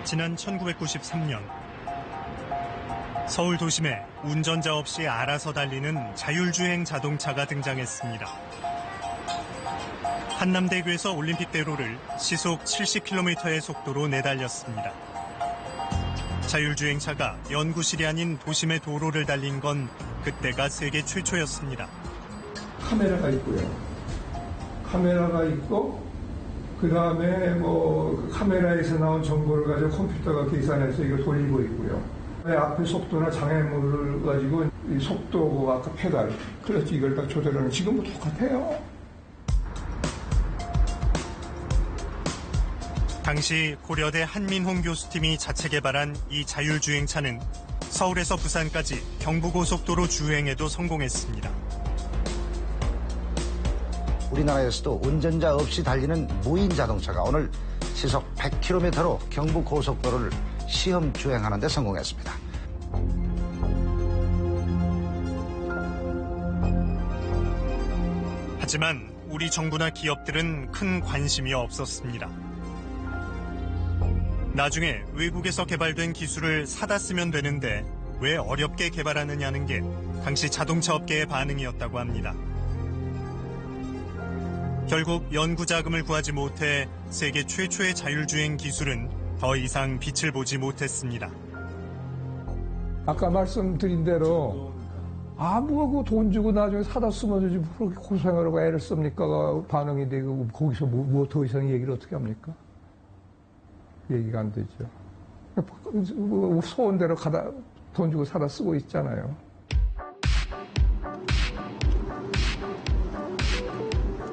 지난 1993년 서울 도심에 운전자 없이 알아서 달리는 자율주행 자동차가 등장했습니다. 한남대교에서 올림픽대로를 시속 70km의 속도로 내달렸습니다. 자율주행차가 연구실이 아닌 도심의 도로를 달린 건 그때가 세계 최초였습니다. 카메라가 있고요. 카메라가 있고 그 다음에 카메라에서 나온 정보를 가지고 컴퓨터가 계산해서 이걸 돌리고 있고요. 앞에 속도나 장애물을 가지고 이 속도고 아까 페달, 클러치 이걸 다 조절하는 지금도 똑같아요. 당시 고려대 한민홍 교수팀이 자체 개발한 이 자율주행차는 서울에서 부산까지 경부고속도로 주행에도 성공했습니다. 우리나라에서도 운전자 없이 달리는 무인 자동차가 오늘 시속 100km로 경부고속도로를 시험 주행하는 데 성공했습니다. 하지만 우리 정부나 기업들은 큰 관심이 없었습니다. 나중에 외국에서 개발된 기술을 사다 쓰면 되는데 왜 어렵게 개발하느냐는 게 당시 자동차 업계의 반응이었다고 합니다. 결국 연구 자금을 구하지 못해 세계 최초의 자율주행 기술은 더 이상 빛을 보지 못했습니다. 아까 말씀드린 대로 뭐 돈 주고 나중에 사다 쓰면 되지 그렇게 고생하라고 애를 씁니까? 반응이 되고 거기서 뭐 더 이상 얘기를 어떻게 합니까? 얘기가 안 되죠. 소원대로 돈 주고 사다 쓰고 있잖아요.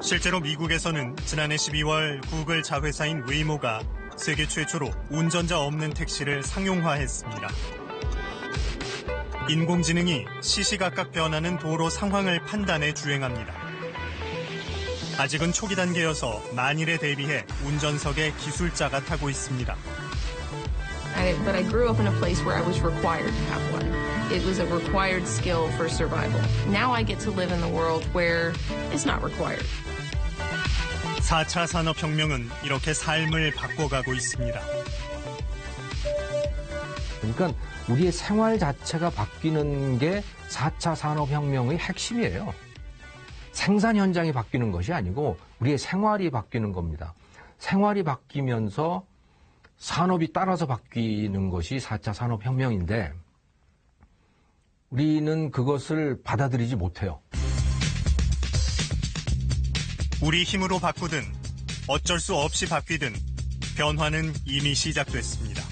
실제로 미국에서는 지난해 12월 구글 자회사인 웨이모가 세계 최초로 운전자 없는 택시를 상용화했습니다. 인공지능이 시시각각 변하는 도로 상황을 판단해 주행합니다. 아직은 초기 단계여서 만일에 대비해 운전석에 기술자가 타고 있습니다. But I grew up in a place where I was required to have one. It was a required skill for survival. Now I get to live in the world where it's not required. 4차 산업혁명은 이렇게 삶을 바꿔가고 있습니다. 그러니까 우리의 생활 자체가 바뀌는 게 4차 산업혁명의 핵심이에요. 생산 현장이 바뀌는 것이 아니고 우리의 생활이 바뀌는 겁니다. 생활이 바뀌면서 산업이 따라서 바뀌는 것이 4차 산업혁명인데 우리는 그것을 받아들이지 못해요. 우리 힘으로 바꾸든 어쩔 수 없이 바뀌든 변화는 이미 시작됐습니다.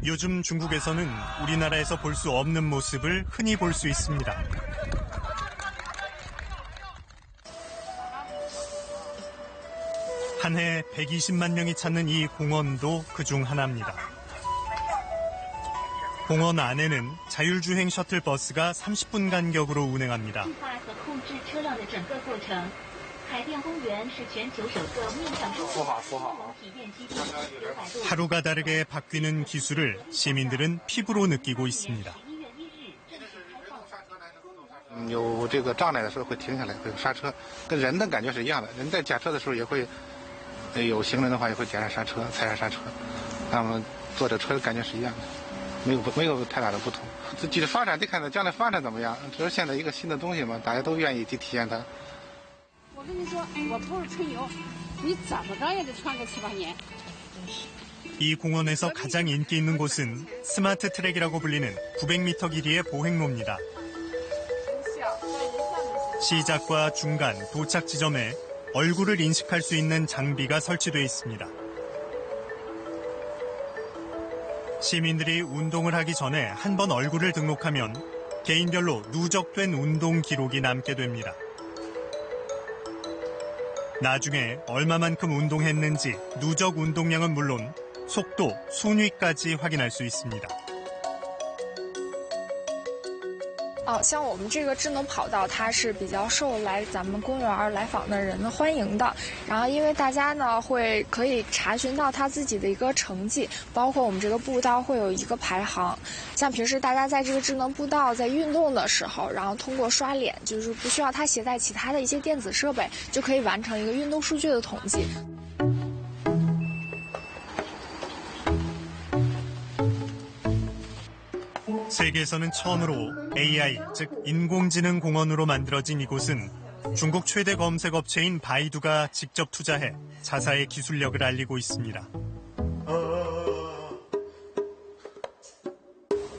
요즘 중국에서는 우리나라에서 볼 수 없는 모습을 흔히 볼 수 있습니다. 한 해 120만 명이 찾는 이 공원도 그중 하나입니다. 공원 안에는 자율주행 셔틀버스가 30분 간격으로 운행합니다. 하루가 다르게 바뀌는 기술을 시민들은 피부로 느끼고 있습니다. 有这个障碍的时候会停下来，会刹车，跟人的感觉是一样的。人在驾车的时候也会，有行人的话也会踩下刹车，那么坐着车的感觉是一样的，没有太大的不同。自己的发展得看它将来发展怎么样，这是现在一个新的东西嘛，大家都愿意去体验它。 我跟你说，我不是吹牛，你怎么着也得穿个7、8年。 이 공원에서 가장 인기 있는 곳은 스마트 트랙이라고 불리는 900m 길이의 보행로입니다. 시작과 중간, 도착 지점에 얼굴을 인식할 수 있는 장비가 설치되어 있습니다. 시민들이 운동을 하기 전에 한 번 얼굴을 등록하면 개인별로 누적된 운동 기록이 남게 됩니다. 나중에 얼마만큼 운동했는지 누적 운동량은 물론 속도, 순위까지 확인할 수 있습니다. 像我们这个智能跑道，它是比较受来咱们公园来访的人的欢迎的。然后，因为大家呢可以查询到他自己的一个成绩，包括我们这个步道会有一个排行。像平时大家在这个智能步道在运动的时候，然后通过刷脸，就是不需要他携带其他的一些电子设备，就可以完成一个运动数据的统计。 세계에서는 처음으로 AI, 즉 인공지능 공원으로 만들어진 이곳은 중국 최대 검색 업체인 바이두가 직접 투자해 자사의 기술력을 알리고 있습니다.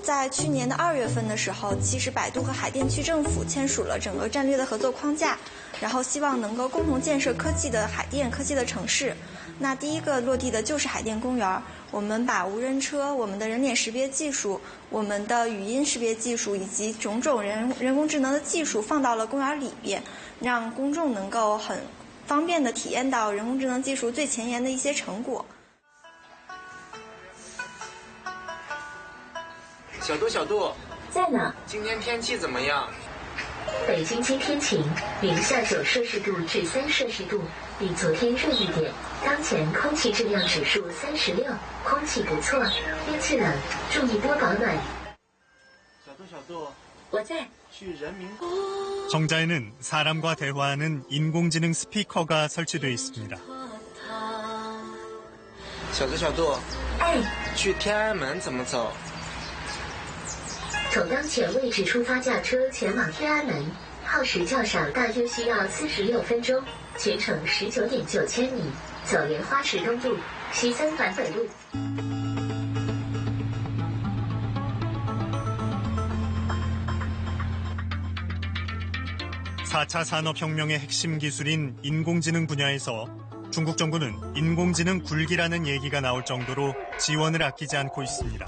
在去年的2月份的时候，其实百度和海淀区政府签署了整个战略的合作框架，然后希望能够共同建设科技的海淀、科技的城市。那第一个落地的就是海淀公园，我们把无人车、我们的人脸识别技术、我们的语音识别技术以及种种人工智能的技术放到了公园里边，让公众能够很方便地体验到人工智能技术最前沿的一些成果。 小杜，小杜，在哪？今天天气怎么样？北京今天晴，零下9摄氏度至3摄氏度，比昨天热一点。当前空气质量指数36，空气不错，天气冷，注意多保暖。小杜，我在。去人民。 정자에는 사람과 대화하는 인공지능 스피커가 설치되어 있습니다. 小杜，哎，去天安门怎么走？ 从当前位置出发驾车前往天安门，耗时较少，大约需要46分钟，全程19.9千米，走莲花池东路、西三环北路。 4차 산업혁명의 핵심 기술인 인공지능 분야에서 중국 정부는 인공지능 굴기라는 얘기가 나올 정도로 지원을 아끼지 않고 있습니다.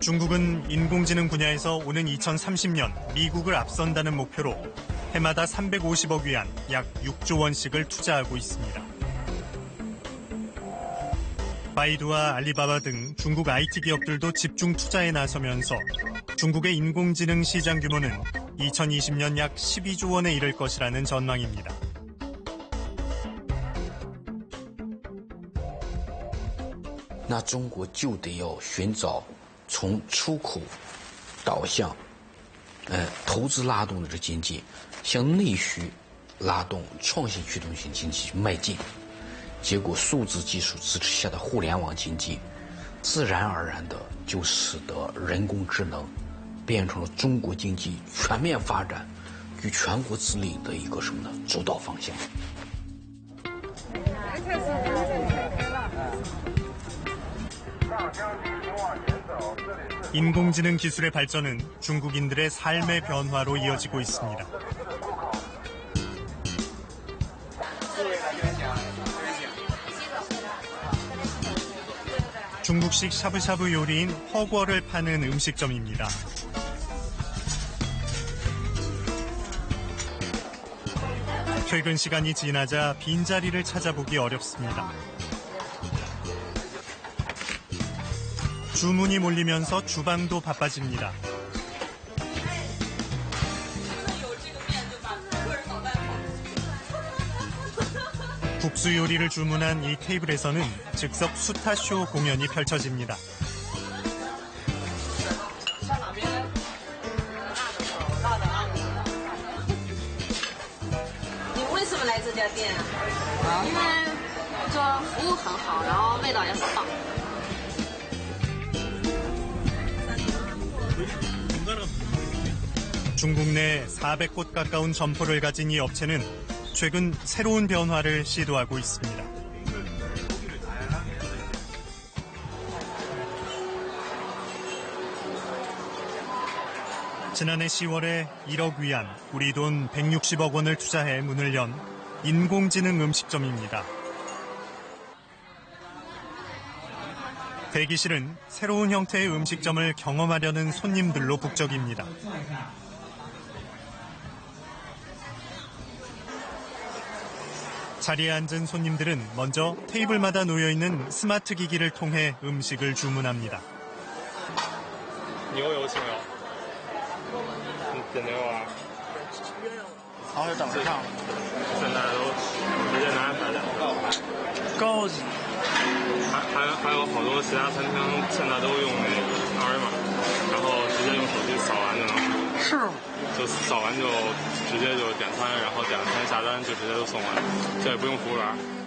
중국은 인공지능 분야에서 오는 2030년 미국을 앞선다는 목표로 해마다 350억 위안, 약 6조 원씩을 투자하고 있습니다. 바이두와 알리바바 등 중국 IT 기업들도 집중 투자에 나서면서 중국의 인공지능 시장 규모는 2020년 약 12조 원에 이를 것이라는 전망입니다. 那中国就得要寻找从出口导向，投资拉动的这经济，向内需拉动创新驱动型经济迈进。结果，数字技术支持下的互联网经济，自然而然的就使得人工智能变成了中国经济全面发展与全国治理的一个什么呢？主导方向。 인공지능 기술의 발전은 중국인들의 삶의 변화로 이어지고 있습니다. 중국식 샤브샤브 요리인 허궈를 파는 음식점입니다. 퇴근 시간이 지나자 빈자리를 찾아보기 어렵습니다. 주문이 몰리면서 주방도 바빠집니다. 국수 요리를 주문한 이 테이블에서는 즉석 수타쇼 공연이 펼쳐집니다. 你为什么来这家店啊？因为这服务很好，然后味道也很棒。 중국 내 400곳 가까운 점포를 가진 이 업체는 최근 새로운 변화를 시도하고 있습니다. 지난해 10월에 1억 위안, 우리 돈 160억 원을 투자해 문을 연 인공지능 음식점입니다. 대기실은 새로운 형태의 음식점을 경험하려는 손님들로 북적입니다. 자리에 앉은 손님들은 먼저 테이블마다 놓여있는 스마트 기기를 통해 음식을 주문합니다. 牛有请有，点牛啊。好像等着上，现在都直接拿牌的。高级。还有好多其他餐厅现在都用那个二维码，然后直接用手机扫完就能。是吗？就扫完就直接就点餐，然后点了餐下单就直接就送完，这也不用服务员。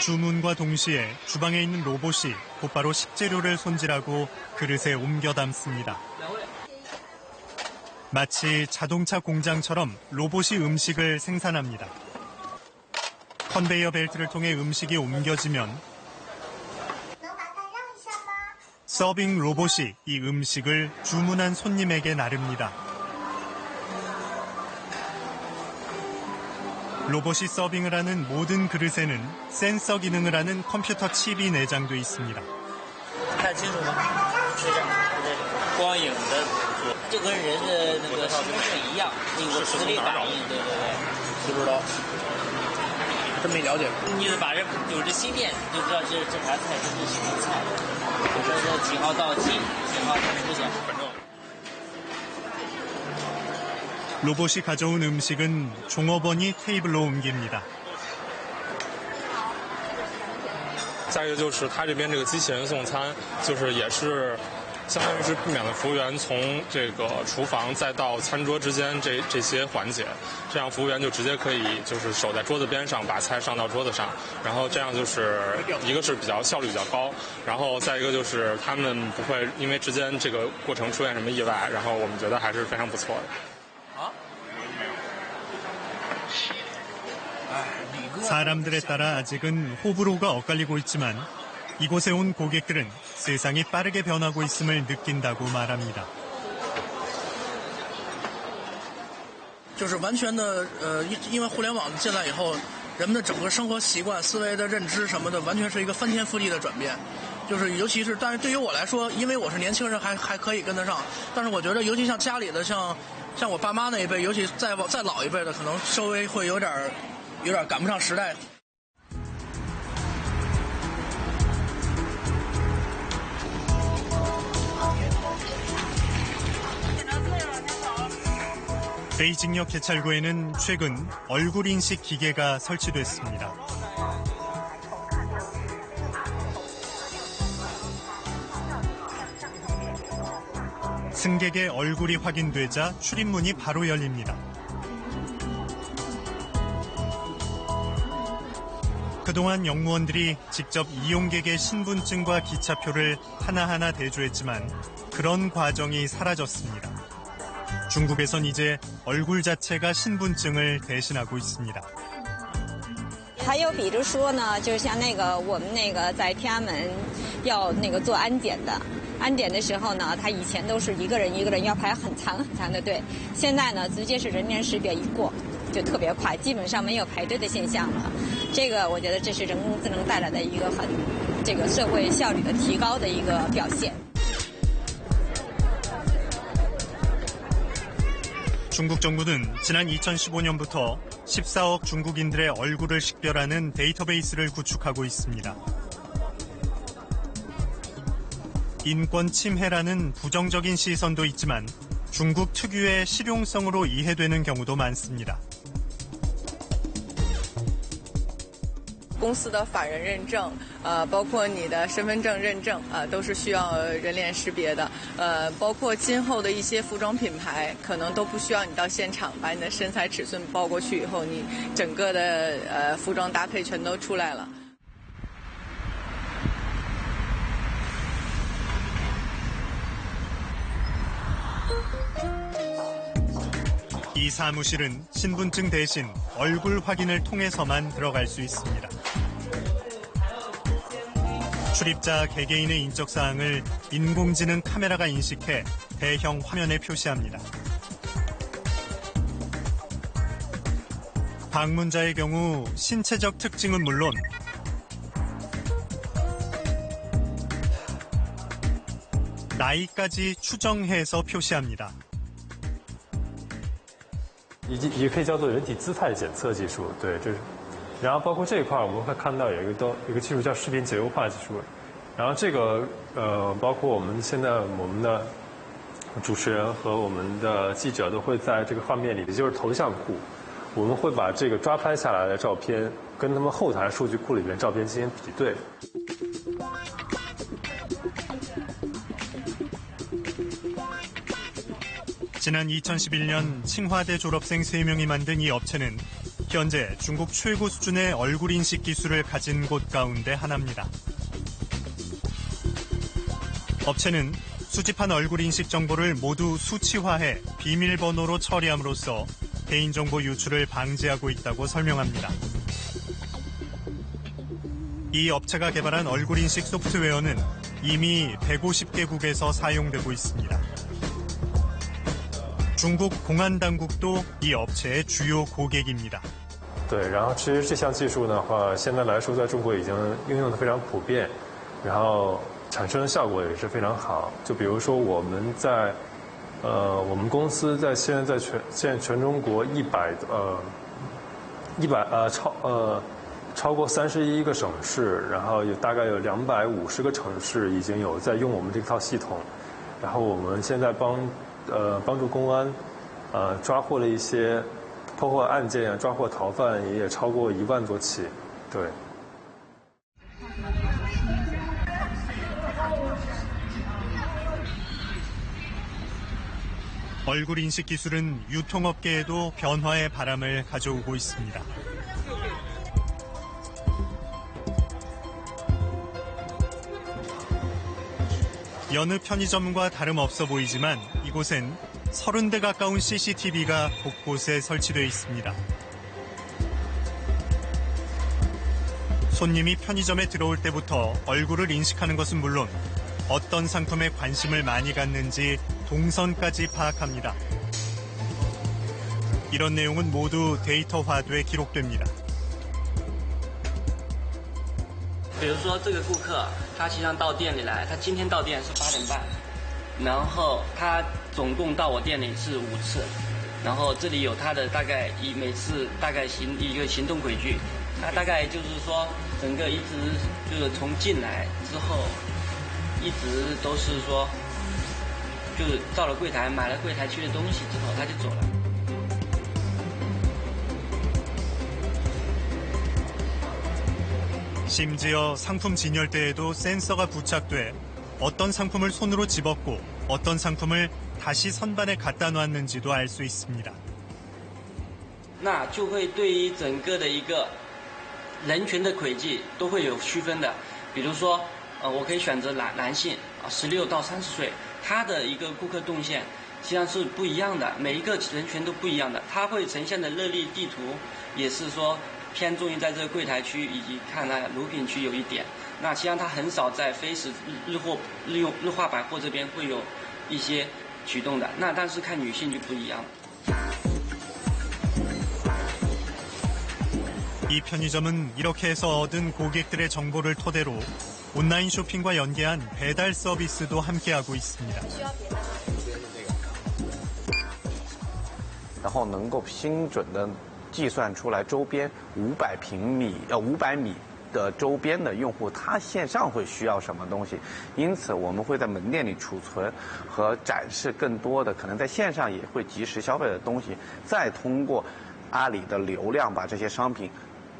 주문과 동시에 주방에 있는 로봇이 곧바로 식재료를 손질하고 그릇에 옮겨 담습니다. 마치 자동차 공장처럼 로봇이 음식을 생산합니다. 컨베이어 벨트를 통해 음식이 옮겨지면 서빙 로봇이 이 음식을 주문한 손님에게 나릅니다. 로봇이 서빙을 하는 모든 그릇에는 센서 기능을 하는 컴퓨터 칩이 내장돼 있습니다. 看清楚吗？是这样，光影的就跟人的那个身份证一样，有个磁力感应，对对对。知不知道？真没了解。你是把这有这芯片，就知道这盘菜是什么菜，这几号到几号它出现。反正。 로봇이 가져온 음식은 종업원이 테이블로 옮깁니다. 再一个就是它这边这个机器人送餐，就是也是相当于是避免了服务员从这个厨房再到餐桌之间这些环节，这样服务员就直接可以就是守在桌子边上把菜上到桌子上，然后这样就是一个是比较效率比较高，然后再一个就是他们不会因为之间这个过程出现什么意外，然后我们觉得还是非常不错的。 사람들에 따라 아직은 호불호가 엇갈리고 있지만 이곳에 온 고객들은 세상이 빠르게 변하고 있음을 느낀다고 말합니다. 就是完全的因为互联网进来以后，人们的整个生活习惯、思维的认知什么的，完全是一个翻天覆地的转变。就是尤其是，但是对于我来说，因为我是年轻人，还可以跟得上。但是我觉得，尤其像家里的，像我爸妈那一辈，尤其再老一辈的，可能稍微会有点赶不上时代。 베이징역 개찰구에는 최근 얼굴 인식 기계가 설치됐습니다. 승객의 얼굴이 확인되자 출입문이 바로 열립니다. 그동안 영무원들이 직접 이용객의 신분증과 기차표를 하나하나 대조했지만 그런 과정이 사라졌습니다. 중국에선 이제 얼굴 자체가 신분증을 대신하고 있습니다. 还有比如说呢，就像我们在天安门要做安检的，安检的时候呢，他以前都是一个人要排很长的队，现在呢直接是人脸识别一过就特别快，基本上没有排队的现象了。这个我觉得这是人工智能带来的一个很社会效率的提高的一个表现。 중국 정부는 지난 2015년부터 14억 중국인들의 얼굴을 식별하는 데이터베이스를 구축하고 있습니다. 인권 침해라는 부정적인 시선도 있지만 중국 특유의 실용성으로 이해되는 경우도 많습니다. 公司的法人认证，包括你的身份证认证，都是需要人脸识别的。包括今后的一些服装品牌，可能都不需要你到现场把你的身材尺寸报过去以后，你整个的服装搭配全都出来了。 이 사무실은 신분증 대신 얼굴 확인을 통해서만 들어갈 수 있습니다. 출입자 개개인의 인적 사항을 인공지능 카메라가 인식해 대형 화면에 표시합니다. 방문자의 경우 신체적 특징은 물론 나이까지 추정해서 표시합니다. 也可以叫做人体姿态检测技术，对，这是。然后包括这一块，我们会看到有一个技术叫视频节优化技术。然后这个包括我们现在我们的主持人和我们的记者都会在这个画面里，也就是头像库，我们会把这个抓拍下来的照片跟他们后台数据库里面照片进行比对。 지난 2011년 칭화대 졸업생 3명이 만든 이 업체는 현재 중국 최고 수준의 얼굴 인식 기술을 가진 곳 가운데 하나입니다. 업체는 수집한 얼굴 인식 정보를 모두 수치화해 비밀번호로 처리함으로써 개인정보 유출을 방지하고 있다고 설명합니다. 이 업체가 개발한 얼굴 인식 소프트웨어는 이미 150개국에서 사용되고 있습니다. 중국 공안 당국도 이 업체의 주요 고객입니다. 对，然后其实这项技术的话，现在来说在中国已经应用的非常普遍，然后产生的效果也是非常好。就比如说我们在我们公司现在全中国超过31个省市，然后大概有250个城市已经有在用我们这套系统，然后我们现在帮助公安抓获了一些破获案件啊，抓获逃犯也超过1万多起，对。 얼굴 인식 기술은 유통업계에도 변화의 바람을 가져오고 있습니다. 여느 편의점과 다름없어 보이지만 이곳엔 30대 가까운 CCTV가 곳곳에 설치되어 있습니다. 손님이 편의점에 들어올 때부터 얼굴을 인식하는 것은 물론 어떤 상품에 관심을 많이 갖는지 동선까지 파악합니다. 이런 내용은 모두 데이터화돼 기록됩니다. 比如说这个顾客，他实际上到店里来，他今天到店是8点半，然后他总共到我店里是5次，然后这里有他的大概每次大概一个行动轨迹，他大概就是说整个一直就是从进来之后，一直都是说，就是到了柜台买了柜台区的东西之后他就走了。 심지어 상품 진열 때에도 센서가 부착돼 어떤 상품을 손으로 집었고 어떤 상품을 다시 선반에 갖다 놨는지도 알 수 있습니다. 那就会对于整个的一个人群的轨迹都会有区分的。比如说，我可以选择男性16到30岁，他的一个顾客动线实际上是不一样的，每一个人群都不一样的，他会呈现的热力地图也是说。 偏重于在这个柜台区以及看那乳品区有一点，那实际上它很少在非时日化百货这边会有一些举动的。那但是看女性就不一样了。 이 편의점은 이렇게 해서 얻은 고객들의 정보를 토대로 온라인 쇼핑과 연계한 배달 서비스도 함께하고 있습니다. 然后能够精准的 计算出来周边500米的周边的用户，他线上会需要什么东西，因此我们会在门店里储存和展示更多的可能在线上也会及时消费的东西，再通过阿里的流量把这些商品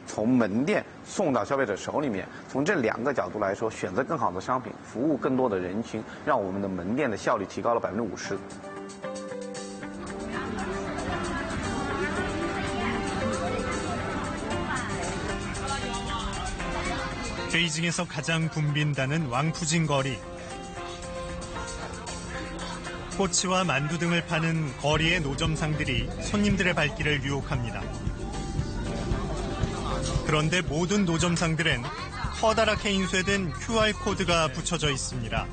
从门店送到消费者手里面。从这2个角度来说，选择更好的商品，服务更多的人群，让我们的门店的效率提高了50%。 베이징에서 가장 붐빈다는 왕푸진 거리. 꼬치와 만두 등을 파는 거리의 노점상들이 손님들의 발길을 유혹합니다. 그런데 모든 노점상들엔 커다랗게 인쇄된 QR코드가 붙여져 있습니다.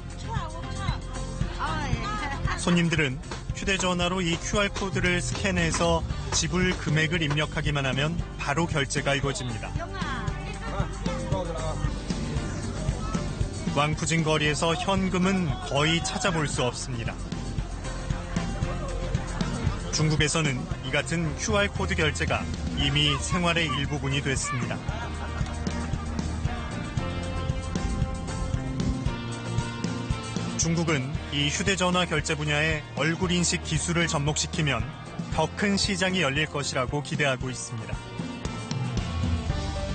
손님들은 휴대전화로 이 QR코드를 스캔해서 지불 금액을 입력하기만 하면 바로 결제가 이루어집니다. 왕푸진 거리에서 현금은 거의 찾아볼 수 없습니다. 중국에서는 이 같은 QR코드 결제가 이미 생활의 일부분이 됐습니다. 중국은 이 휴대전화 결제 분야에 얼굴 인식 기술을 접목시키면 더 큰 시장이 열릴 것이라고 기대하고 있습니다.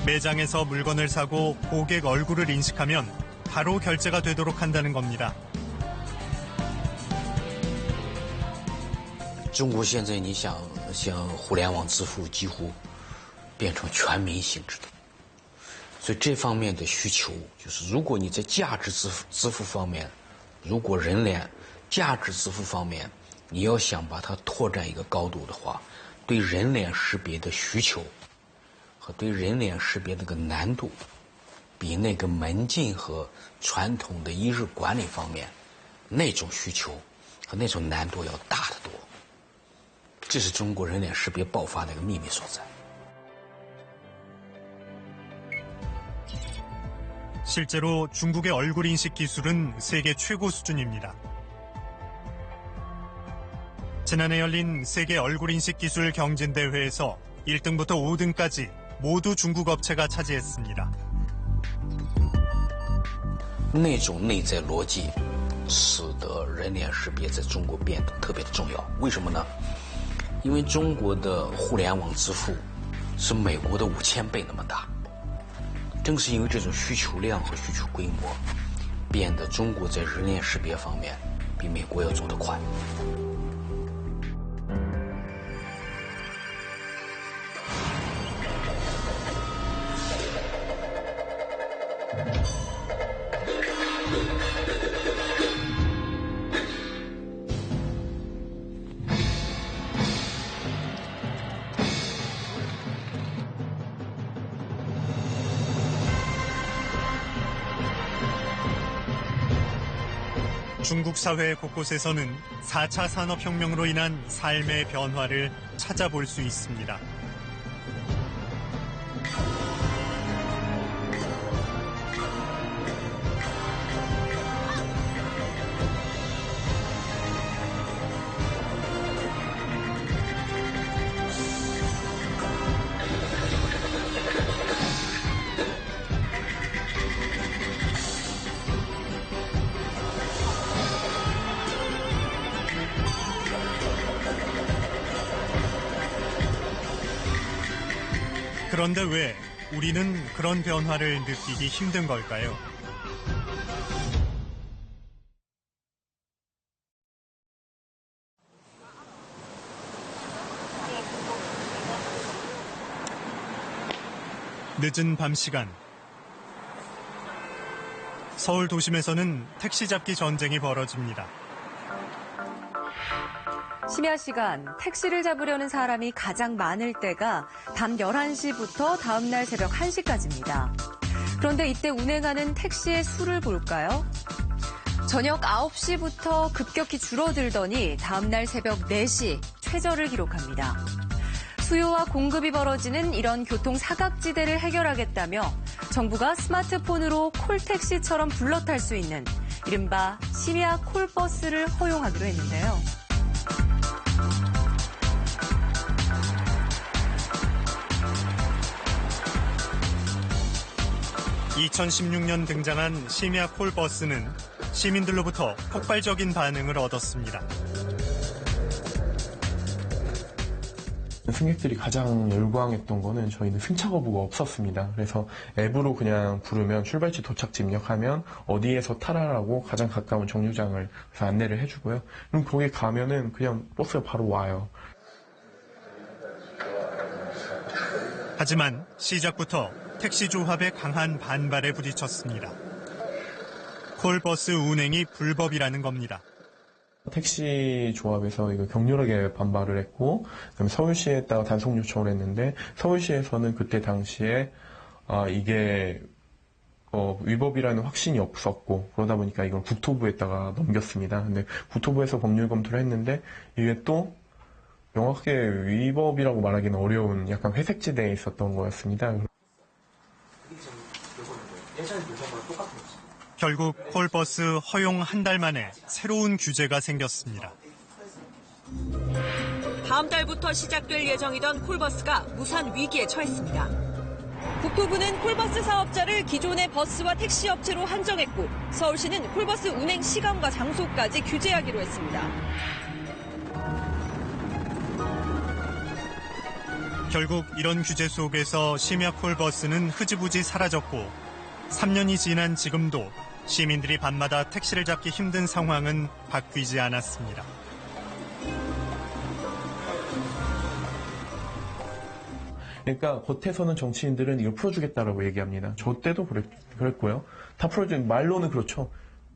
매장에서 물건을 사고 고객 얼굴을 인식하면 바로 결제가 되도록 한다는 겁니다. 中国现在你想像互联网支付几乎变成全民性质的，所以这方面的需求就是如果你在价值支付方面，如果人脸价值支付方面你要想把它拓展一个高度的话，对人脸识别的需求和对人脸识别那个难度比那个门禁和传统的一日管理方面那种需求和那种难度要大得多。这是中国人脸识别爆发的一个秘密所在。 실제로 중국의 얼굴 인식 기술은 세계 최고 수준입니다. 지난해 열린 세계 얼굴 인식 기술 경진대회에서 1등부터 5등까지 모두 중국 업체가 차지했습니다. 那种内在逻辑使得人脸识别在中国变得特别的重要。为什么呢？因为中国的互联网支付是美国的5000倍那么大。 正是因为这种需求量和需求规模，变得中国在人脸识别方面比美国要走得快。중국 사회 곳곳에서는 4차 산업혁명으로 인한 삶의 변화를 찾아볼 수 있습니다. 그런데 왜 우리는 그런 변화를 느끼기 힘든 걸까요? 늦은 밤 시간, 서울 도심에서는 택시 잡기 전쟁이 벌어집니다. 심야 시간 택시를 잡으려는 사람이 가장 많을 때가 밤 11시부터 다음날 새벽 1시까지입니다. 그런데 이때 운행하는 택시의 수를 볼까요? 저녁 9시부터 급격히 줄어들더니 다음날 새벽 4시 최저를 기록합니다. 수요와 공급이 벌어지는 이런 교통 사각지대를 해결하겠다며 정부가 스마트폰으로 콜택시처럼 불러 탈 수 있는 이른바 심야 콜버스를 허용하기로 했는데요. 2016년 등장한 심야 콜버스는 시민들로부터 폭발적인 반응을 얻었습니다. 승객들이 가장 열광했던 거는 저희는 승차 거부가 없었습니다. 그래서 앱으로 그냥 부르면 출발지 도착지 입력하면 어디에서 타라라고 가장 가까운 정류장을 안내를 해주고요. 그럼 거기 가면은 그냥 버스가 바로 와요. 하지만 시작부터 택시 조합의 강한 반발에 부딪혔습니다. 콜버스 운행이 불법이라는 겁니다. 택시 조합에서 이거 격렬하게 반발을 했고, 그다음에 서울시에다가 단속 요청을 했는데 서울시에서는 그때 당시에 이게 위법이라는 확신이 없었고 그러다 보니까 이건 국토부에다가 넘겼습니다. 근데 국토부에서 법률 검토를 했는데 이게 또 명확하게 위법이라고 말하기는 어려운 약간 회색지대에 있었던 거였습니다. 결국 콜버스 허용 한 달 만에 새로운 규제가 생겼습니다. 다음 달부터 시작될 예정이던 콜버스가 무산 위기에 처했습니다. 국토부는 콜버스 사업자를 기존의 버스와 택시 업체로 한정했고 서울시는 콜버스 운행 시간과 장소까지 규제하기로 했습니다. 결국 이런 규제 속에서 심야 콜버스는 흐지부지 사라졌고 3년이 지난 지금도 시민들이 밤마다 택시를 잡기 힘든 상황은 바뀌지 않았습니다. 그러니까 겉에서는 정치인들은 이걸 풀어주겠다라고 얘기합니다. 저 때도 그랬고요. 다 풀어주는 말로는 그렇죠.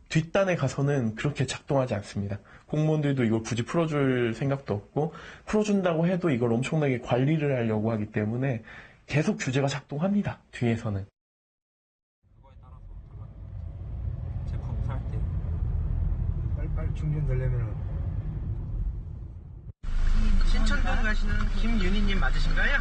뒷단에 가서는 그렇게 작동하지 않습니다. 공무원들도 이걸 굳이 풀어줄 생각도 없고 풀어준다고 해도 이걸 엄청나게 관리를 하려고 하기 때문에 계속 규제가 작동합니다. 뒤에서는. 빨리 충전되려면 신천동 가시는 김윤희님 맞으신가요?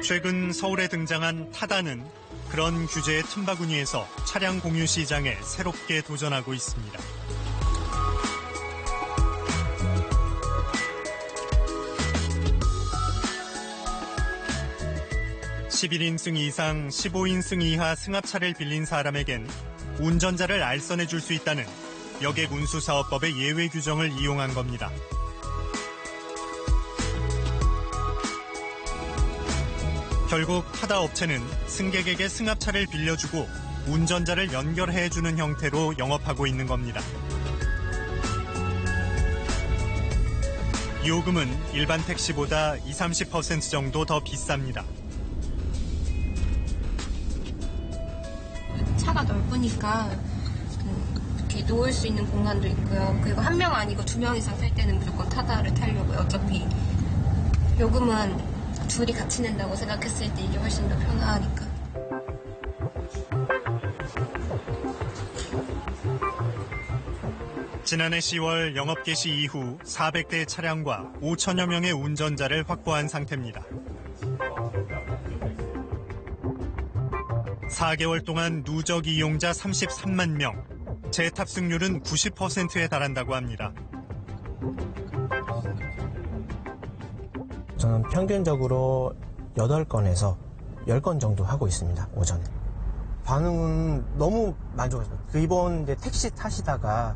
최근 서울에 등장한 타다는 그런 규제의 틈바구니에서 차량 공유 시장에 새롭게 도전하고 있습니다. 11인승 이상 15인승 이하 승합차를 빌린 사람에겐 운전자를 알선해 줄 수 있다는 여객운수사업법의 예외 규정을 이용한 겁니다. 결국 타다 업체는 승객에게 승합차를 빌려주고 운전자를 연결해주는 형태로 영업하고 있는 겁니다. 요금은 일반 택시보다 20-30% 정도 더 비쌉니다. 차가 넓으니까 이렇게 놓을 수 있는 공간도 있고요. 그리고 한 명 아니고 2명 이상 탈 때는 무조건 타다를 타려고요. 어차피 요금은 둘이 같이 낸다고 생각했을 때 이게 훨씬 더 편하니까. 지난해 10월 영업 개시 이후 400대의 차량과 5천여 명의 운전자를 확보한 상태입니다. 4개월 동안 누적 이용자 33만 명, 재탑승률은 90%에 달한다고 합니다. 저는 평균적으로 8건에서 10건 정도 하고 있습니다, 오전에. 반응은 너무 만족했습니다. 이번 이제 택시 타시다가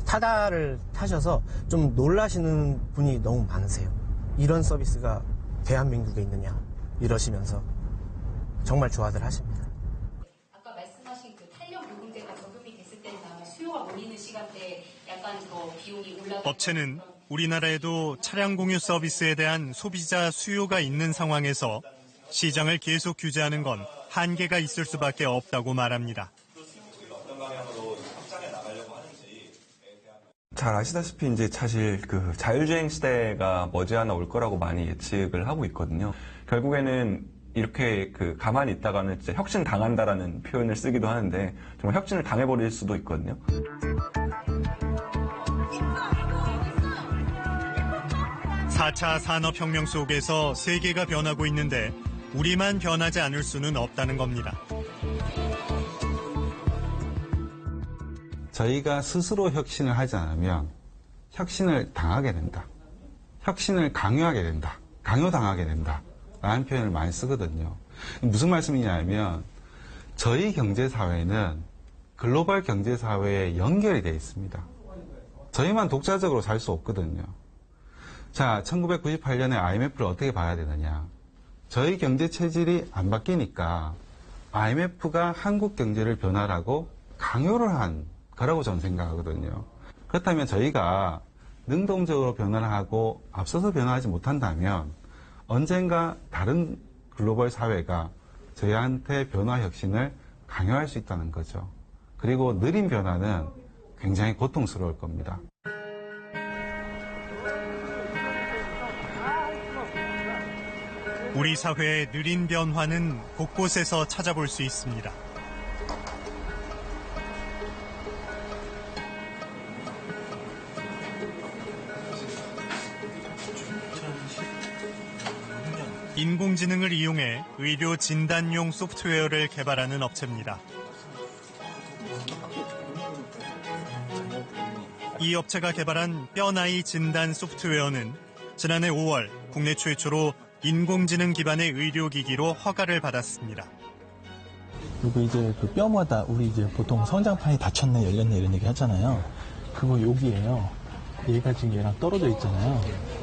타다를 타셔서 좀 놀라시는 분이 너무 많으세요. 이런 서비스가 대한민국에 있느냐 이러시면서 정말 좋아들 하십니다. 아까 말씀하신 그 탄력 요금제가 적용이 됐을 때는 아마 수요가 몰리는 시간대에 약간 더 비용이 올라가. 업체는 우리나라에도 차량 공유 서비스에 대한 소비자 수요가 있는 상황에서 시장을 계속 규제하는 건 한계가 있을 수밖에 없다고 말합니다. 잘 아시다시피 이제 사실 그 자율주행 시대가 머지않아 올 거라고 많이 예측을 하고 있거든요. 결국에는 이렇게 그 가만히 있다가는 진짜 혁신 당한다라는 표현을 쓰기도 하는데 정말 혁신을 당해버릴 수도 있거든요. (4차) 산업혁명 속에서 세계가 변하고 있는데 우리만 변하지 않을 수는 없다는 겁니다. 저희가 스스로 혁신을 하지 않으면 혁신을 당하게 된다. 혁신을 강요하게 된다. 강요당하게 된다. 라는 표현을 많이 쓰거든요. 무슨 말씀이냐면 저희 경제사회는 글로벌 경제사회에 연결이 되어 있습니다. 저희만 독자적으로 살 수 없거든요. 자, 1998년에 IMF를 어떻게 봐야 되느냐. 저희 경제 체질이 안 바뀌니까 IMF가 한국 경제를 변화라고 강요를 한 거라고 저는 생각하거든요. 그렇다면 저희가 능동적으로 변화를 하고 앞서서 변화하지 못한다면 언젠가 다른 글로벌 사회가 저희한테 변화 혁신을 강요할 수 있다는 거죠. 그리고 느린 변화는 굉장히 고통스러울 겁니다. 우리 사회의 느린 변화는 곳곳에서 찾아볼 수 있습니다. 인공지능을 이용해 의료 진단용 소프트웨어를 개발하는 업체입니다. 이 업체가 개발한 뼈나이 진단 소프트웨어는 지난해 5월 국내 최초로 인공지능 기반의 의료기기로 허가를 받았습니다. 요거 이제 그 뼈마다 우리 이제 보통 성장판이 닫혔네 열렸네 이런 얘기 하잖아요. 그거 여기에요. 얘가 지금 얘랑 떨어져 있잖아요.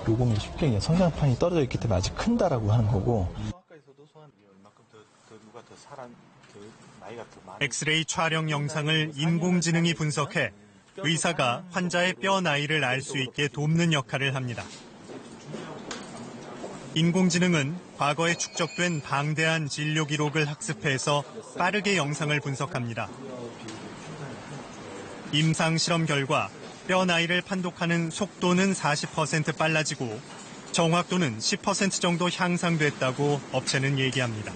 요거면 쉽게 그냥 성장판이 떨어져 있기 때문에 아직 큰다라고 하는 거고. 엑스레이 촬영 영상을 인공지능이 분석해 의사가 환자의 뼈 나이를 알 수 있게 돕는 역할을 합니다. 인공지능은 과거에 축적된 방대한 진료 기록을 학습해서 빠르게 영상을 분석합니다. 임상 실험 결과 뼈 나이를 판독하는 속도는 40% 빨라지고 정확도는 10% 정도 향상됐다고 업체는 얘기합니다.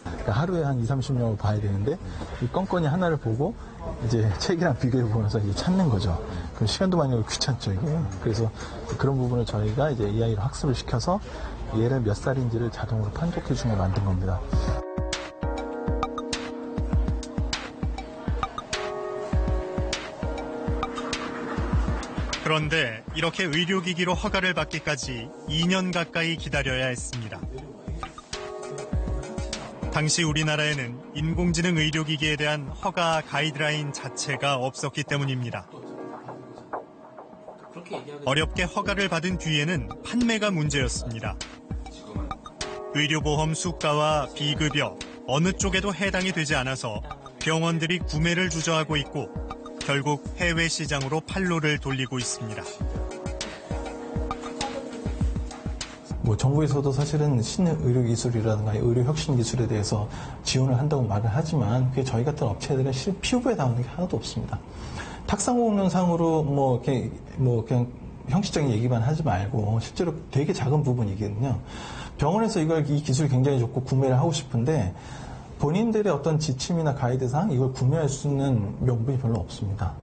그러니까 하루에 한 20-30명을 봐야 되는데 이 건건이 하나를 보고 이제 책이랑 비교해 보면서 이제 찾는 거죠. 그럼 시간도 많이 걸리고 귀찮죠, 이게. 그래서 그런 부분을 저희가 이제 AI로 학습을 시켜서 얘를 몇 살인지를 자동으로 판독해 주게 만든 겁니다. 그런데 이렇게 의료기기로 허가를 받기까지 2년 가까이 기다려야 했습니다. 당시 우리나라에는 인공지능 의료기기에 대한 허가 가이드라인 자체가 없었기 때문입니다. 어렵게 허가를 받은 뒤에는 판매가 문제였습니다. 의료보험 수가와 비급여, 어느 쪽에도 해당이 되지 않아서 병원들이 구매를 주저하고 있고 결국 해외 시장으로 판로를 돌리고 있습니다. 뭐 정부에서도 사실은 신의료기술이라든가 의료혁신기술에 대해서 지원을 한다고 말을 하지만 그게 저희 같은 업체들은 실은 피부에 닿는 게 하나도 없습니다. 탁상공론상으로 그냥 형식적인 얘기만 하지 말고 실제로 되게 작은 부분이거든요. 병원에서 이 기술이 굉장히 좋고 구매를 하고 싶은데 본인들의 어떤 지침이나 가이드상 이걸 구매할 수 있는 명분이 별로 없습니다.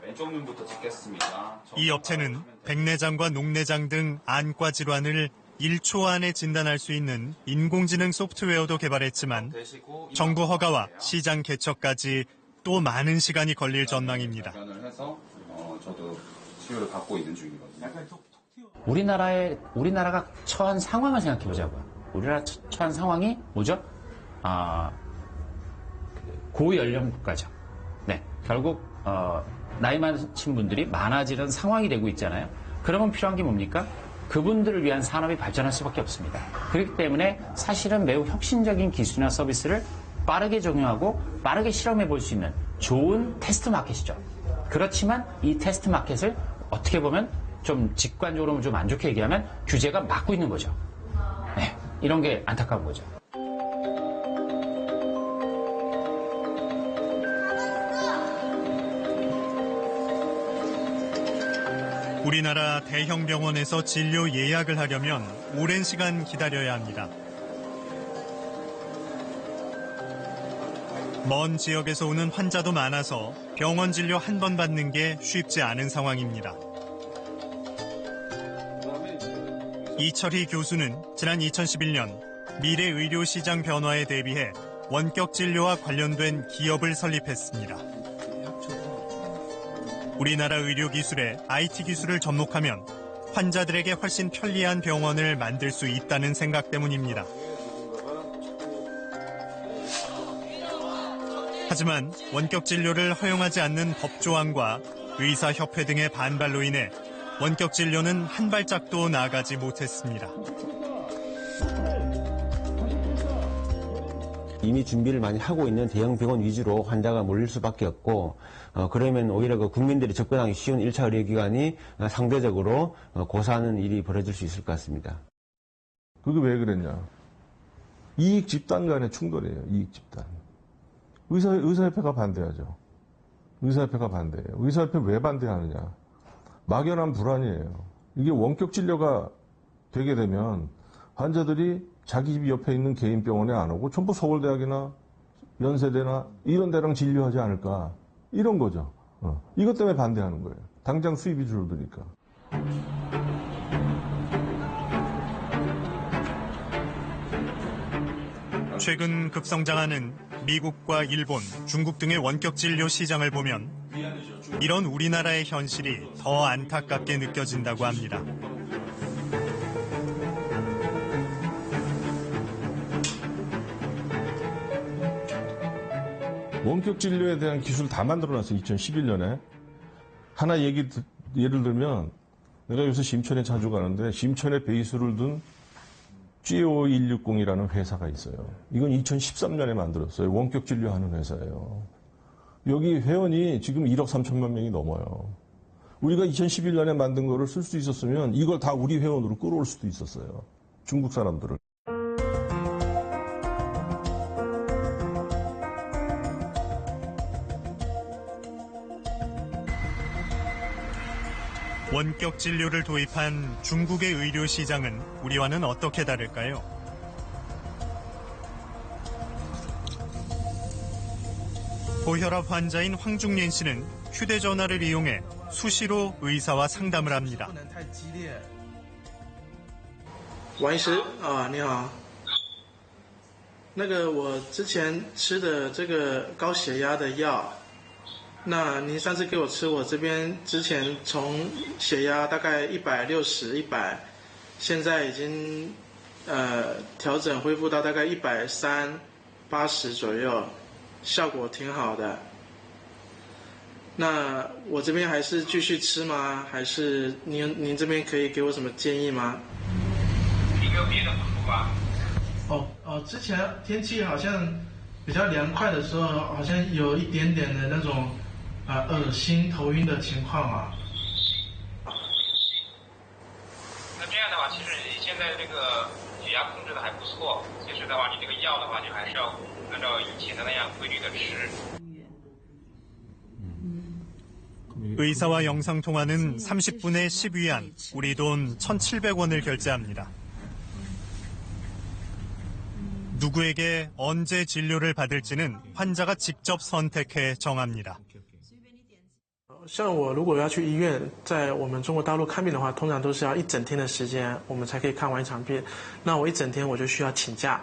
왼쪽 눈부터 찍겠습니다. 이 업체는 백내장과 녹내장 등 안과 질환을 1초 안에 진단할 수 있는 인공지능 소프트웨어도 개발했지만 정부 허가와 시장 개척까지 또 많은 시간이 걸릴 전망입니다. 저도 치료를 받고 있는 중이거든요. 우리나라가 처한 상황을 생각해 보자고요. 우리나라 처한 상황이 뭐죠? 고연령 국가죠. 네, 결국 나이 많으신 분들이 많아지는 상황이 되고 있잖아요. 그러면 필요한 게 뭡니까? 그분들을 위한 산업이 발전할 수밖에 없습니다. 그렇기 때문에 사실은 매우 혁신적인 기술이나 서비스를 빠르게 적용하고 빠르게 실험해 볼 수 있는 좋은 테스트 마켓이죠. 그렇지만 이 테스트 마켓을 어떻게 보면 좀 직관적으로 좀 안 좋게 얘기하면 규제가 막고 있는 거죠. 네, 이런 게 안타까운 거죠. 우리나라 대형 병원에서 진료 예약을 하려면 오랜 시간 기다려야 합니다. 먼 지역에서 오는 환자도 많아서 병원 진료 한 번 받는 게 쉽지 않은 상황입니다. 이철희 교수는 지난 2011년 미래 의료 시장 변화에 대비해 원격 진료와 관련된 기업을 설립했습니다. 우리나라 의료기술에 IT 기술을 접목하면 환자들에게 훨씬 편리한 병원을 만들 수 있다는 생각 때문입니다. 하지만 원격 진료를 허용하지 않는 법조항과 의사협회 등의 반발로 인해 원격 진료는 한 발짝도 나아가지 못했습니다. 이미 준비를 많이 하고 있는 대형 병원 위주로 환자가 몰릴 수밖에 없고 그러면 오히려 그 국민들이 접근하기 쉬운 1차 의료기관이 상대적으로 고사하는 일이 벌어질 수 있을 것 같습니다. 그게 왜 그랬냐? 이익 집단 간의 충돌이에요. 이익 집단. 의사협회가 반대하죠. 의사협회가 반대해요. 의사협회 왜 반대하느냐? 막연한 불안이에요. 이게 원격 진료가 되게 되면 환자들이 자기 집 옆에 있는 개인 병원에 안 오고 전부 서울대학이나 연세대나 이런 데랑 진료하지 않을까. 이런 거죠. 이것 때문에 반대하는 거예요. 당장 수입이 줄어드니까. 최근 급성장하는 미국과 일본, 중국 등의 원격 진료 시장을 보면 이런 우리나라의 현실이 더 안타깝게 느껴진다고 합니다. 원격 진료에 대한 기술 다 만들어놨어요. 2011년에. 하나 예를 들면 내가 요새 심천에 자주 가는데 심천에 베이스를 둔 GO160이라는 회사가 있어요. 이건 2013년에 만들었어요. 원격 진료하는 회사예요. 여기 회원이 지금 1억 3천만 명이 넘어요. 우리가 2011년에 만든 거를 쓸 수 있었으면 이걸 다 우리 회원으로 끌어올 수도 있었어요. 중국 사람들을. 원격 진료를 도입한 중국의 의료 시장은 우리와는 어떻게 다를까요? 고혈압 환자인 황중년 씨는 휴대전화를 이용해 수시로 의사와 상담을 합니다. 王医师啊，你好。那个我之前吃的这个高血压的药，那您上次给我吃，我这边之前从血压大概160、100，现在已经调整恢复到大概130、80左右，效果挺好的。那我这边还是继续吃吗？还是您这边可以给我什么建议吗？有别的不舒吧？之前天气好像比较凉快的时候，好像有一点点的那种恶心、头晕的情况啊。那这样的话，其实你现在这个血压控制的还不错。其实的话，你这个药的话，就还是要按照以前的那样规律的吃。 의사와 영상통화는 30분에 10위안, 우리 돈 1,700원을 결제합니다. 누구에게 언제 진료를 받을지는 환자가 직접 선택해 정합니다. 像我如果要去医院，在我们中国大陆看病的话，通常都是要一整天的时间，我们才可以看完一场病。那我一整天我就需要请假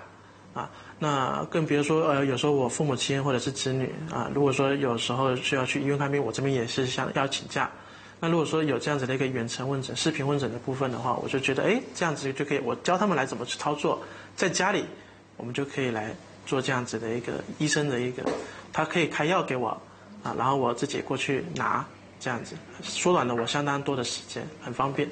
啊。 那更别说有时候我父母亲或者是子女啊，如果说有时候需要去医院看病，我这边也是要请假。那如果说有这样子的一个远程问诊、视频问诊的部分的话，我就觉得这样子就可以，我教他们来怎么去操作，在家里我们就可以来做这样子的一个医生的一个，他可以开药给我啊，然后我自己过去拿，这样子缩短了我相当多的时间，很方便。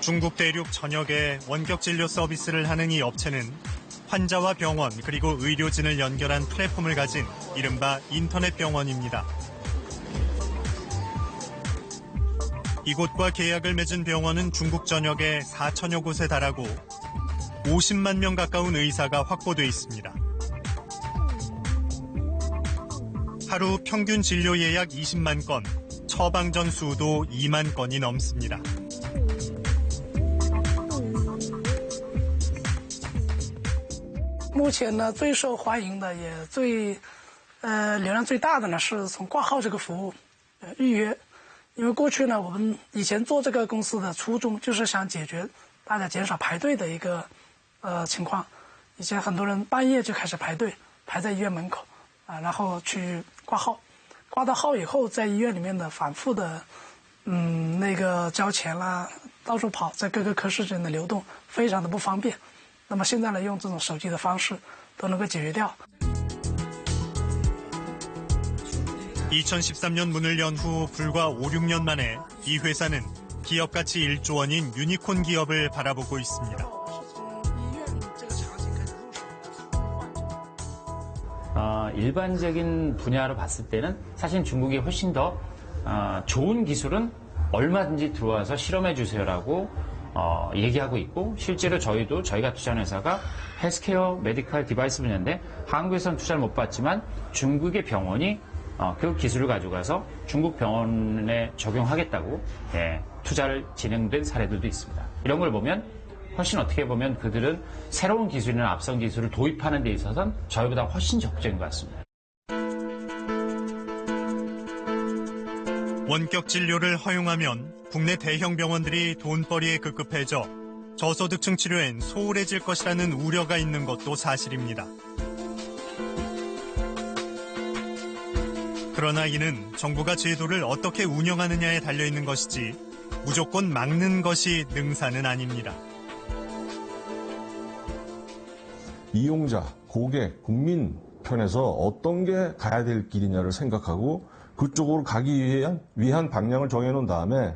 중국 대륙 전역에 원격 진료 서비스를 하는 이 업체는 환자와 병원 그리고 의료진을 연결한 플랫폼을 가진 이른바 인터넷 병원입니다. 이곳과 계약을 맺은 병원은 중국 전역에 4천여 곳에 달하고 50만 명 가까운 의사가 확보돼 있습니다. 하루 평균 진료 예약 20만 건, 처방전 수도 2만 건이 넘습니다. 目前呢，最受欢迎的也流量最大的呢，是从挂号这个服务，预约。因为过去呢，我们以前做这个公司的初衷就是想解决大家减少排队的一个情况。以前很多人半夜就开始排队，排在医院门口啊，然后去挂号，挂到号以后，在医院里面的反复的那个交钱啦，到处跑，在各个科室之间的流动非常的不方便。 那么现在呢，用这种手机的方式都能够解决掉。 2013년 문을 연 후 불과 5, 6년 만에 이 회사는 기업 가치 1조 원인 유니콘 기업을 바라보고 있습니다. 일반적인 분야로 봤을 때는 사실 중국이 훨씬 더 좋은 기술은 얼마든지 들어와서 실험해 주세요라고 얘기하고 있고 실제로 저희가 투자한 회사가 헬스케어 메디컬 디바이스 분야인데 한국에서는 투자를 못 받지만 중국의 병원이 그 기술을 가져가서 중국 병원에 적용하겠다고 투자를 진행된 사례들도 있습니다. 이런 걸 보면 훨씬 어떻게 보면 그들은 새로운 기술이나 앞선 기술을 도입하는 데 있어서는 저희보다 훨씬 적극적인 것 같습니다. 원격 진료를 허용하면 국내 대형 병원들이 돈벌이에 급급해져 저소득층 치료엔 소홀해질 것이라는 우려가 있는 것도 사실입니다. 그러나 이는 정부가 제도를 어떻게 운영하느냐에 달려있는 것이지 무조건 막는 것이 능사는 아닙니다. 이용자, 고객, 국민 편에서 어떤 게 가야 될 길이냐를 생각하고 그쪽으로 가기 위한 방향을 정해놓은 다음에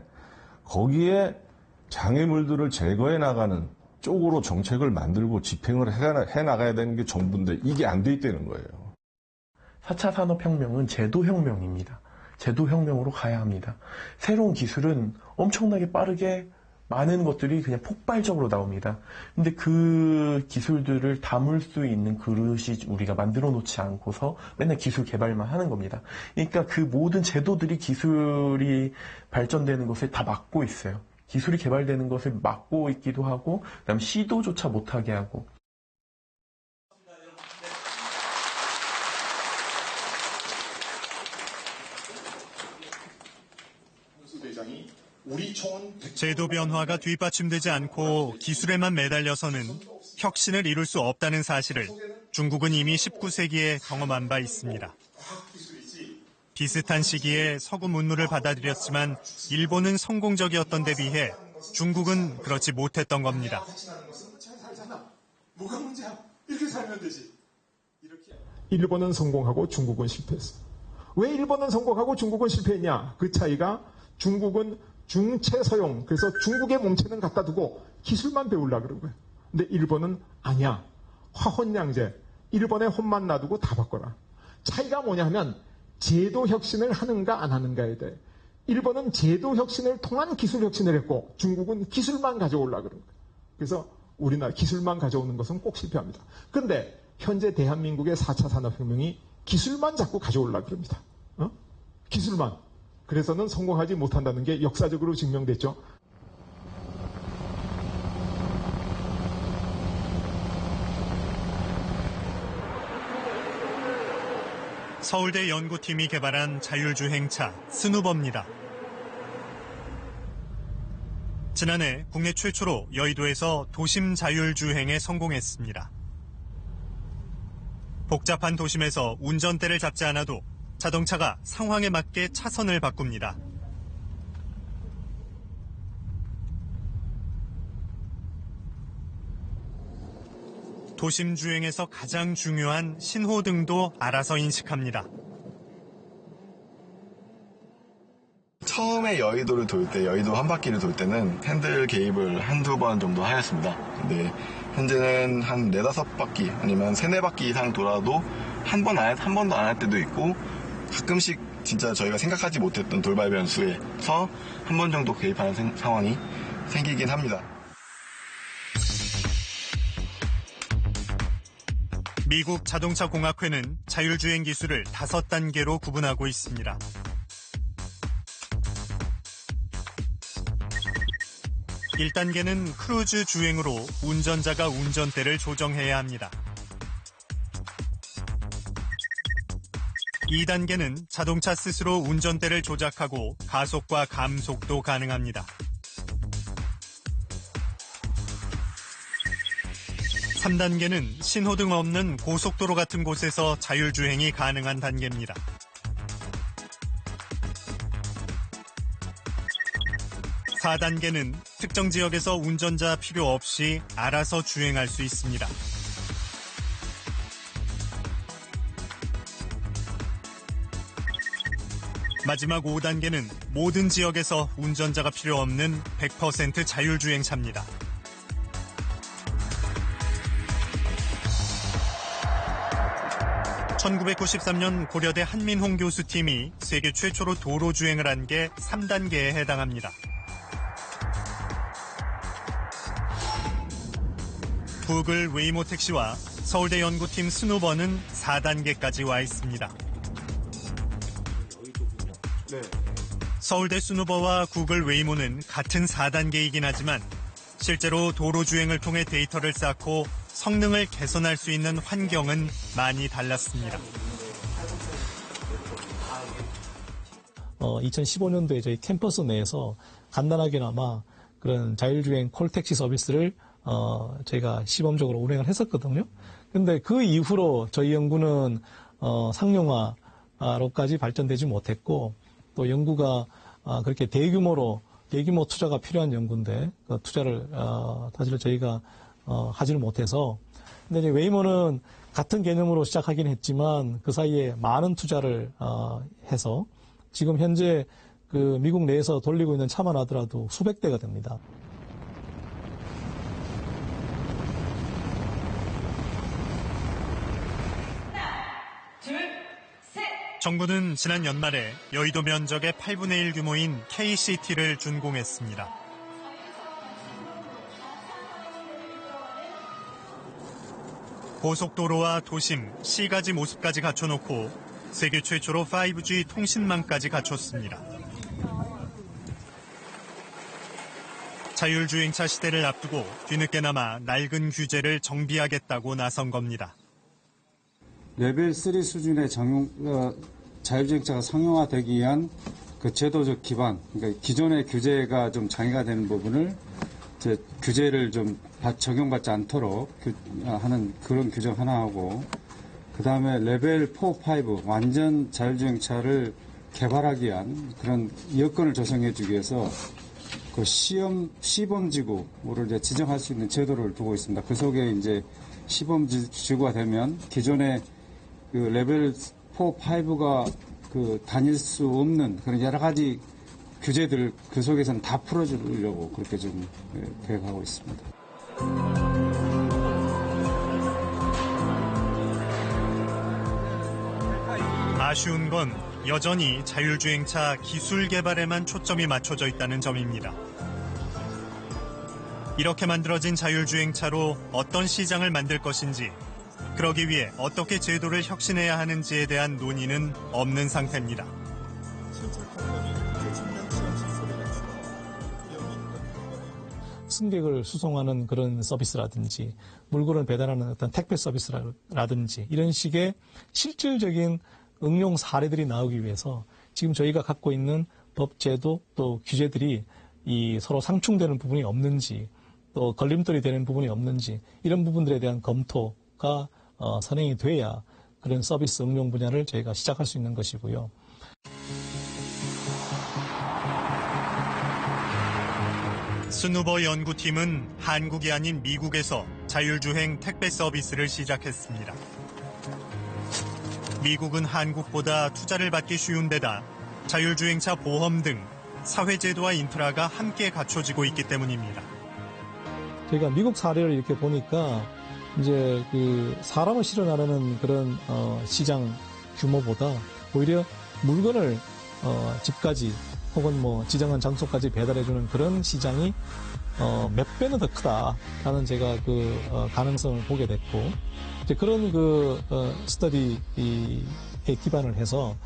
거기에 장애물들을 제거해 나가는 쪽으로 정책을 만들고 집행을 해나가야 되는 게 정부인데 이게 안 돼 있다는 거예요. 4차 산업혁명은 제도혁명입니다. 제도혁명으로 가야 합니다. 새로운 기술은 엄청나게 빠르게 많은 것들이 그냥 폭발적으로 나옵니다. 근데 그 기술들을 담을 수 있는 그릇이 우리가 만들어 놓지 않고서 맨날 기술 개발만 하는 겁니다. 그러니까 그 모든 제도들이 기술이 발전되는 것을 다 막고 있어요. 기술이 개발되는 것을 막고 있기도 하고, 그다음에 시도조차 못하게 하고. 제도 변화가 뒷받침되지 않고 기술에만 매달려서는 혁신을 이룰 수 없다는 사실을 중국은 이미 19세기에 경험한 바 있습니다. 비슷한 시기에 서구 문물을 받아들였지만 일본은 성공적이었던 데 비해 중국은 그렇지 못했던 겁니다. 뭐가 문제야? 이렇게 살면 되지. 일본은 성공하고 중국은 실패했어. 왜 일본은 성공하고 중국은 실패했냐? 그 차이가 중국은 중체 서용, 그래서 중국의 몸체는 갖다 두고 기술만 배우려고 그런 거예요. 근데 일본은 아니야. 화혼양제, 일본의 혼만 놔두고 다 바꿔라. 차이가 뭐냐 하면 제도 혁신을 하는가 안 하는가에 대해. 일본은 제도 혁신을 통한 기술 혁신을 했고 중국은 기술만 가져오려고 그런 거예요. 그래서 우리나라 기술만 가져오는 것은 꼭 실패합니다. 그런데 현재 대한민국의 4차 산업혁명이 기술만 자꾸 가져오려고 그럽니다. 기술만. 그래서는 성공하지 못한다는 게 역사적으로 증명됐죠. 서울대 연구팀이 개발한 자율주행차 스누버입니다. 지난해 국내 최초로 여의도에서 도심 자율주행에 성공했습니다. 복잡한 도심에서 운전대를 잡지 않아도 자동차가 상황에 맞게 차선을 바꿉니다. 도심 주행에서 가장 중요한 신호등도 알아서 인식합니다. 처음에 여의도를 돌 때, 여의도 한 바퀴를 돌 때는 핸들 개입을 한두 번 정도 하였습니다. 근데 현재는 한 4-5바퀴 아니면 3-4바퀴 이상 돌아도 한 번도 안 할 때도 있고 가끔씩 진짜 저희가 생각하지 못했던 돌발 변수에서 한 번 정도 개입하는 상황이 생기긴 합니다. 미국 자동차공학회는 자율주행 기술을 5단계로 구분하고 있습니다. (1단계는) 크루즈 주행으로 운전자가 운전대를 조정해야 합니다. 2단계는 자동차 스스로 운전대를 조작하고 가속과 감속도 가능합니다. 3단계는 신호등 없는 고속도로 같은 곳에서 자율주행이 가능한 단계입니다. 4단계는 특정 지역에서 운전자 필요 없이 알아서 주행할 수 있습니다. 마지막 5단계는 모든 지역에서 운전자가 필요 없는 100% 자율주행차입니다. (1993년) 고려대 한민홍 교수팀이 세계 최초로 도로 주행을 한 게 3단계에 해당합니다. 구글 웨이모 택시와 서울대 연구팀 스누버는 4단계까지 와 있습니다. 서울대 스누버와 구글 웨이모는 같은 4단계이긴 하지만 실제로 도로 주행을 통해 데이터를 쌓고 성능을 개선할 수 있는 환경은 많이 달랐습니다. 2015년도에 저희 캠퍼스 내에서 간단하게나마 그런 자율주행 콜택시 서비스를 저희가 시범적으로 운행을 했었거든요. 근데 그 이후로 저희 연구는 상용화로까지 발전되지 못했고, 또 연구가 그렇게 대규모 투자가 필요한 연구인데 그 투자를 사실 저희가 하지를 못해서, 근데 이제 웨이모는 같은 개념으로 시작하긴 했지만 그 사이에 많은 투자를 해서 지금 현재 그 미국 내에서 돌리고 있는 차만 하더라도 수백 대가 됩니다. 정부는 지난 연말에 여의도 면적의 8분의 1 규모인 KCT를 준공했습니다. 고속도로와 도심, 시가지 모습까지 갖춰놓고 세계 최초로 5G 통신망까지 갖췄습니다. 자율주행차 시대를 앞두고 뒤늦게나마 낡은 규제를 정비하겠다고 나선 겁니다. 레벨 3 수준의 자율주행차가 상용화되기 위한 그 제도적 기반, 그러니까 기존의 규제가 좀 장애가 되는 부분을 규제를 좀 적용받지 않도록 하는 그런 규정 하나 하고, 그 다음에 레벨 4, 5 완전 자율주행차를 개발하기 위한 그런 여건을 조성해주기 위해서 그 시범지구를 이제 지정할 수 있는 제도를 두고 있습니다. 그 속에 이제 시범지구가 되면 기존의 그 레벨 4, 5가 그 다닐 수 없는 그런 여러 가지 규제들을 그 속에서는 다 풀어주려고 그렇게 좀 계획하고 있습니다. 아쉬운 건 여전히 자율주행차 기술 개발에만 초점이 맞춰져 있다는 점입니다. 이렇게 만들어진 자율주행차로 어떤 시장을 만들 것인지, 그러기 위해 어떻게 제도를 혁신해야 하는지에 대한 논의는 없는 상태입니다. 승객을 수송하는 그런 서비스라든지 물건을 배달하는 어떤 택배 서비스라든지 이런 식의 실질적인 응용 사례들이 나오기 위해서 지금 저희가 갖고 있는 법 제도 또 규제들이 서로 상충되는 부분이 없는지, 또 걸림돌이 되는 부분이 없는지, 이런 부분들에 대한 검토가 선행이 돼야 그런 서비스 응용 분야를 저희가 시작할 수 있는 것이고요. 스누버 연구팀은 한국이 아닌 미국에서 자율주행 택배 서비스를 시작했습니다. 미국은 한국보다 투자를 받기 쉬운 데다 자율주행차 보험 등 사회제도와 인프라가 함께 갖춰지고 있기 때문입니다. 저희가 미국 사례를 이렇게 보니까 이제 그 사람을 실어 나르는 그런 시장 규모보다 오히려 물건을 집까지 혹은 뭐 지정한 장소까지 배달해주는 그런 시장이 몇 배는 더 크다라는 제가 그 가능성을 보게 됐고, 이제 그런 그 스터디에 기반을 해서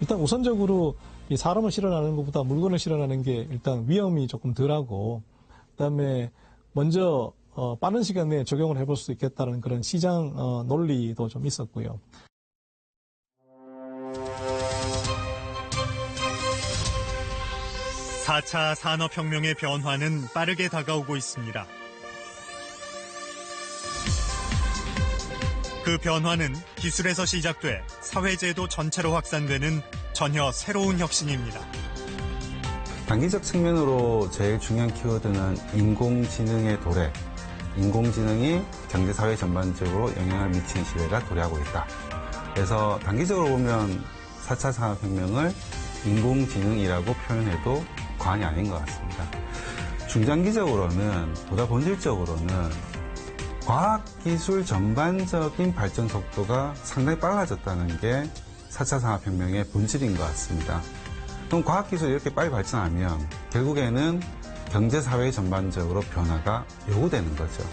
일단 우선적으로 이 사람을 실어나는 것보다 물건을 실어나는 게 일단 위험이 조금 덜하고, 그다음에 먼저 빠른 시간 내에 적용을 해볼 수 있겠다는 그런 시장 논리도 좀 있었고요. (4차) 산업혁명의 변화는 빠르게 다가오고 있습니다. 그 변화는 기술에서 시작돼 사회제도 전체로 확산되는 전혀 새로운 혁신입니다. 단기적 측면으로 제일 중요한 키워드는 인공지능의 도래, 인공지능이 경제사회 전반적으로 영향을 미치는 시대가 도래하고 있다. 그래서 단기적으로 보면 4차 산업혁명을 인공지능이라고 표현해도 과언이 아닌 것 같습니다. 중장기적으로는, 보다 본질적으로는 과학기술 전반적인 발전 속도가 상당히 빨라졌다는 게 4차 산업혁명의 본질인 것 같습니다. 그럼 과학기술이 이렇게 빨리 발전하면 결국에는 경제사회 전반적으로 변화가 요구되는 거죠.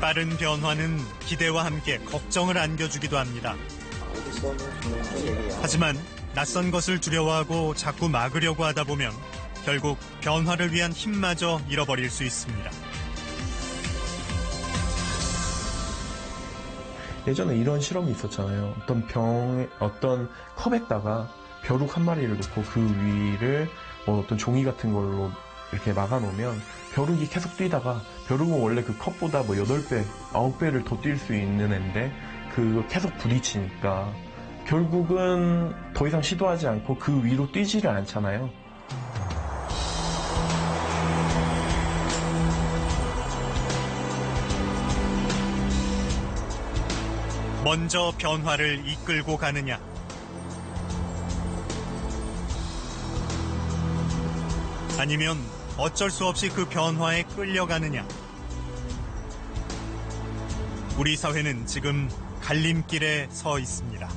빠른 변화는 기대와 함께 걱정을 안겨주기도 합니다. 하지만 낯선 것을 두려워하고 자꾸 막으려고 하다 보면 결국 변화를 위한 힘마저 잃어버릴 수 있습니다. 예전에 이런 실험이 있었잖아요. 어떤 컵에다가 벼룩 한 마리를 놓고 그 위를 어떤 종이 같은 걸로 이렇게 막아놓으면 벼룩이 계속 뛰다가 벼룩은 원래 그 컵보다 8배, 9배를 더 뛸 수 있는 애인데 그거 계속 부딪히니까 결국은 더 이상 시도하지 않고 그 위로 뛰지를 않잖아요. 먼저 변화를 이끌고 가느냐, 아니면 어쩔 수 없이 그 변화에 끌려가느냐. 우리 사회는 지금 갈림길에 서 있습니다.